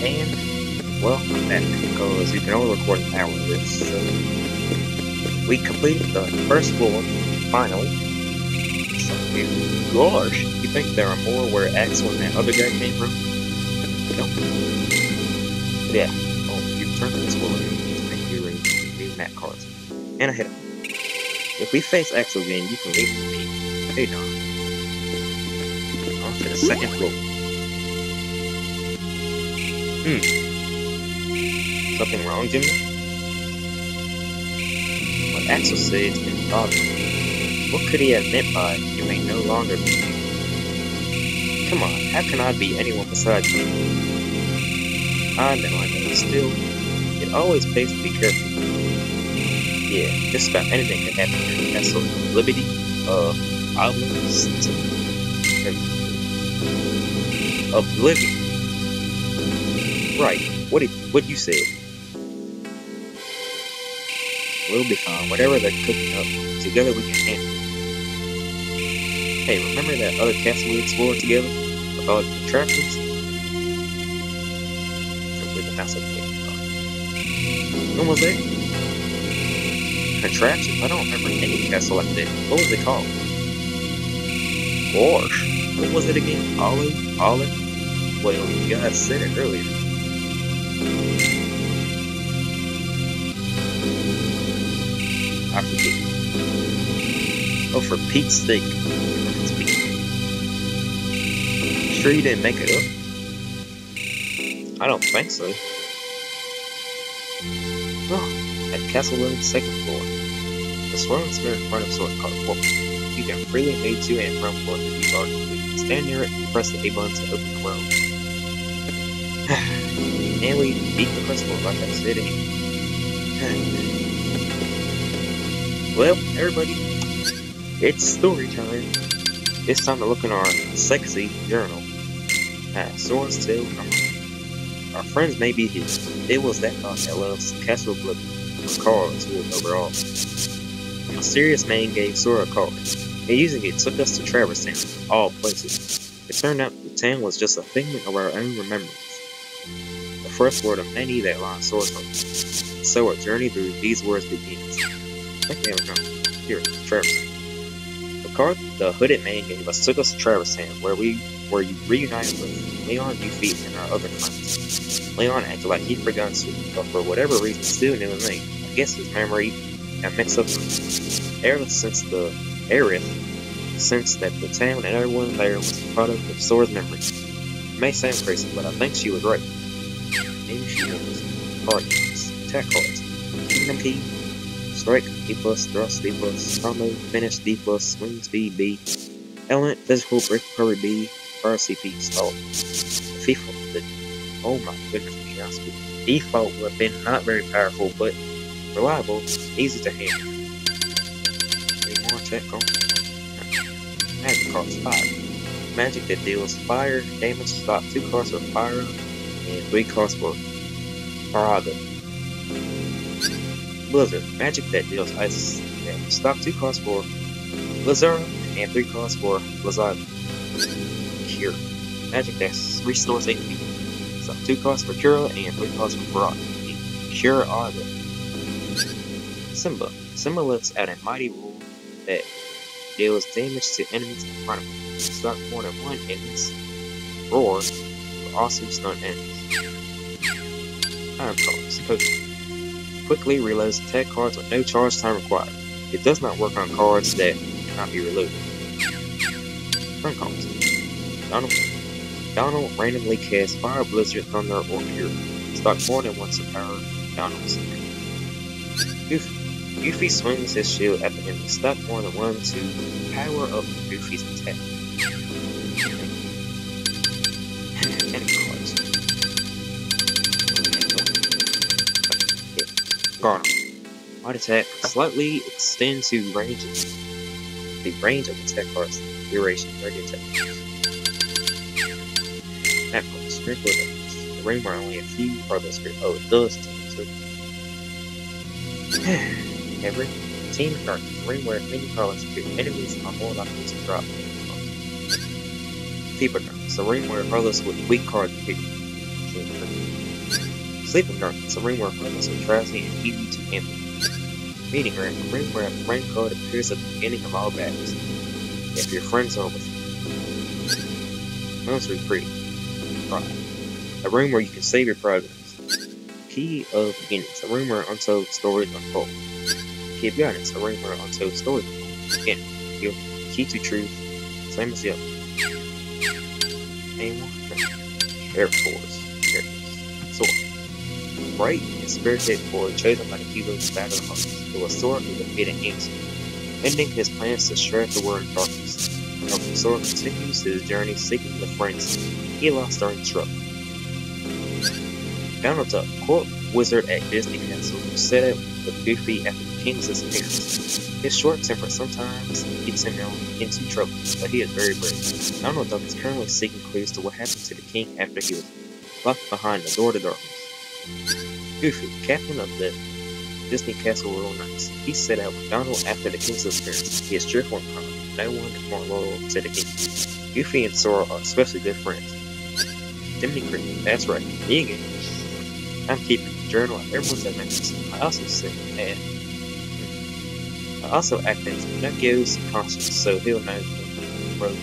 And, well, I'm back because we can only record an hour of this, so we completed the first floor, finally. So, gosh, you think there are more where Axel and that other guy came from? No. Yeah, you turn to this floor to make you read map cards. And I hit him. If we face Axel again, you can leave with me. Hey, Don. On to the second floor. Something wrong, Jiminy? What Axel said didn't bother me. What could he have meant by, you may no longer be you? Come on, how can I be anyone besides you? I know, still, it always pays to be careful. Yeah, just about anything can happen here. That's sort of liberty, islands, oblivion. Right, what you said. We'll be fine, whatever they're cooking up, together we can handle it. Hey, remember that other castle we explored together? With all the contraptions? With the house up there. When was that? Contraptions? I don't remember any castle like that. What was it called? Gosh, what was it again? Olive? Well, you guys said it earlier. I forget. Oh, for Pete's sake. Sure you didn't make it up? I don't think so. Oh, at Castle Room's second floor. The swirling sphere in front of sword called Wolf. You can freely move to and from for the keyboard. Stand near it and press the A button to open the room. And we beat the first floor like I said again. Well, everybody, it's story time. It's time to look in our sexy journal. Soren's tale from our friends may be here. It was that thought that loves Castle Oblivion, or Carl is ruled overall. A mysterious man gave Sora a card, and using it took us to Traverse Town, of all places. It turned out the town was just a figment of our own remembrance. The first word of many that line Sora's heart. So our journey through these words begins. Here, Traverse Town. The card the hooded man gave us took us to Traverse Town, where you reunited with Leon, Yuffie, and our other friends. Leon acted like he'd forgotten to, but for whatever reason still knew me. I guess his memory got mixed up ever since that the town and everyone there was a product of Sora's memory. It may sound crazy, but I think she was right. Maybe she was. Card names. Attack cards. Kingdom Key. Strike, D+, Thrust, D+, Combo, Finish, D+, Swing Speed, B. Element, Physical, Brick, Recovery, B. Fire, CP, Stall. Default, oh my goodness, to be honest with you. Default would have been not very powerful, but reliable, easy to handle. 3 more attack cards. Magic cards, 5. Magic that deals fire damage, stop 2 cards for fire, and 3 cards for Faraga. Blizzard, magic that deals ice damage. Stop 2 cards for Blizzard and 3 cards for Blizzard. Cure, magic that restores HP. Stop 2 cards for Cure and 3 cards for Barrage. Cure Arga. Simba lets out a mighty roar that deals damage to enemies in front of him. Stop more than 1 enemy's roar for awesome stun enemies. Time cards. Quickly reloads attack cards with no charge time required. It does not work on cards that cannot be reloaded. Friend cards. Donald randomly casts Fire, Blizzard, Thunder, or Cure. Stock more than once a power Donald's. Goofy swings his shield at the enemy. Stock more than 1 to power up Goofy's attack. Enemy cards. Garner. Might attack slightly extend to range the range of attack cards. Duration, regular attack. Map cards. Sprinkler domes. The ring where only a few are the spirit. Oh, it does too. Every team card. The ring where many cards appear. Enemies are more likely to drop cards. Feeble cards. The ring where colors with weak cards appear. said Cricket. Sleeping darkness, a room where Harmless are drowsy and easy to handle. Meeting room, a room where a friend code appears at the beginning of all battles, if your friends are with you. Most retreat. Pride. A room where you can save your progress. Key of beginnings, a room where untold stories unfold. Key of guidance, a room where untold stories unfold. Again, key to truth, same as the other. Aim Air Force. Sword. Bright and spirited boy chosen by the heroes of Battle of Hearts. It was Sora who defeated Ansem, ending his plans to shred the world in darkness. However, Sora continues his journey seeking the friends he lost during the struggle. Donald Duck, court wizard at Disney Castle, who set out with Goofy after the king's disappearance. His short temper sometimes gets him into trouble, but he is very brave. Donald Duck is currently seeking clues to what happened to the king after he was locked behind the door to darkness. Goofy, captain of the Disney Castle Royal Knights. He set out with Donald after the king's disappearance. He is cheerful and kind. No one is more loyal to the king. Goofy and Sora are especially good friends. Jiminy Cricket, that's right, me again. I'm keeping a journal of everyone's adventures. I also act as Pinocchio's conscience, so he'll know the road.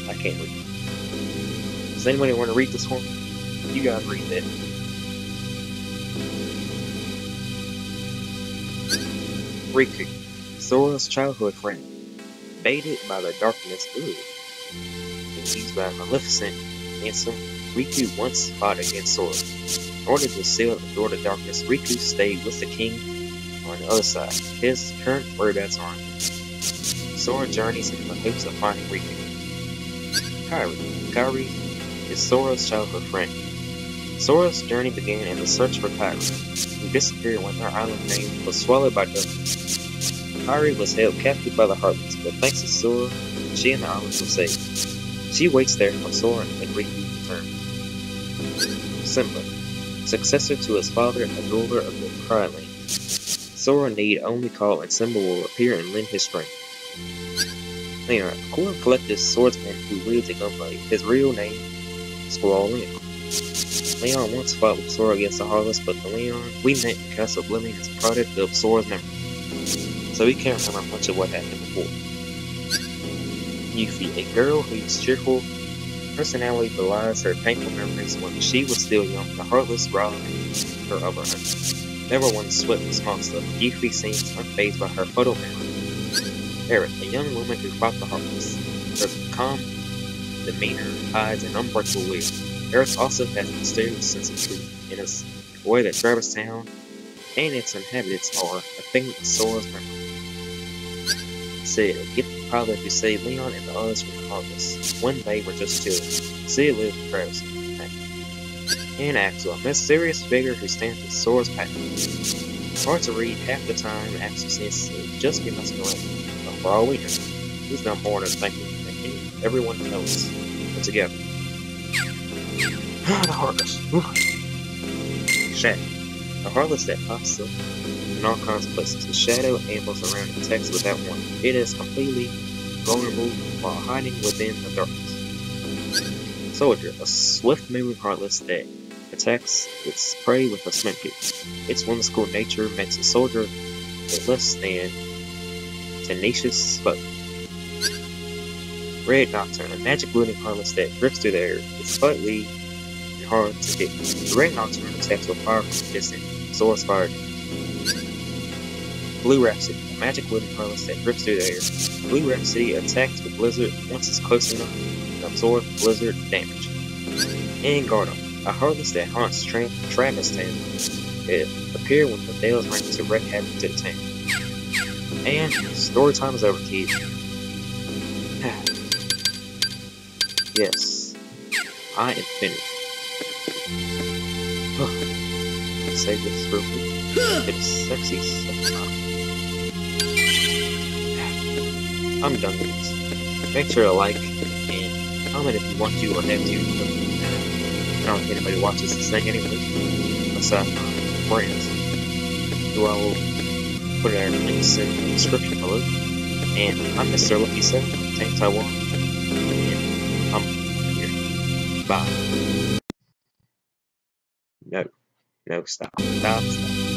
I can't read. Does anybody want to read this one? You guys read that. Riku, Sora's childhood friend. Baited by the darkness, used by Maleficent, Ansem, Riku once fought against Sora. In order to seal the door to darkness, Riku stayed with the king on the other side. His current whereabouts are unknown. Sora journeys in the hopes of finding Riku. Kairi. Kairi is Sora's childhood friend. Sora's journey began in the search for Kairi, who disappeared when her island name was swallowed by darkness. Kairi was held captive by the Heartless, but thanks to Sora, she and the islands were saved. She waits there for Sora and Riku to return. Simba, successor to his father and the ruler of the Cry Land. Sora need only call and Simba will appear and lend his strength. Leon, a cool collected swordsman who wields a gunblade. His real name is Leon. Leon once fought with Sora against the Heartless, but the Leon we met in Castle Oblivion is a product of Sora's memory, so he can't remember much of what happened before. Yuffie, a girl whose cheerful personality belies her painful memories. When she was still young, the Heartless robbed her of her home. Never one swept the small stuff. Yuffie seems unfazed by her photo memory. Aerith, a young woman who fought the Heartless. Her calm demeanor hides an unbreakable will. Aerith also has a mysterious sense of truth in a way that Traverse Town and its inhabitants are a thing of Sora's memory. Sid, a gifted pilot who saved Leon and the others from the Heartless when they were just children. Sid lives with Travis. And Axel, a mysterious figure who stands with Sora's back. Hard to read half the time. Axel says Sid just be messing around. But for all we know, he's done more than thinking that everyone knows. But together. The Heartless. Shadow. The Heartless that pops up in all kinds of places. The shadow ambles around and attacks without warning. It is completely vulnerable while hiding within the darkness. Soldier, a swift-moving Heartless that attacks its prey with a cement kick. Its whimsical nature makes a soldier a less than tenacious foe. Red Nocturne, a magic-wielding Heartless that drifts through the air. It's slightly hard to hit. The Red Nocturne attacks with fire from a distance. Sora's fire. Blue Rhapsody, a magic-wielding Heartless that drifts through the air. Blue Rhapsody attacks with Blizzard once it's close enough to absorb Blizzard damage. And Garden, a Heartless that haunts Travis Town. It appears when the bells ring to wreak havoc to the town. And story time is over, kids. Yes, I am finished. Save this real quick. It's sexy stuff. I'm done with this. Make sure to like and comment if you want to or have to. I don't think anybody watches this thing anyway, aside from friends, who I will put our links in the description below. And I'm Mr. Lucky 7 from Taiwan, and I'm Bye. No, no, stop, stop, stop.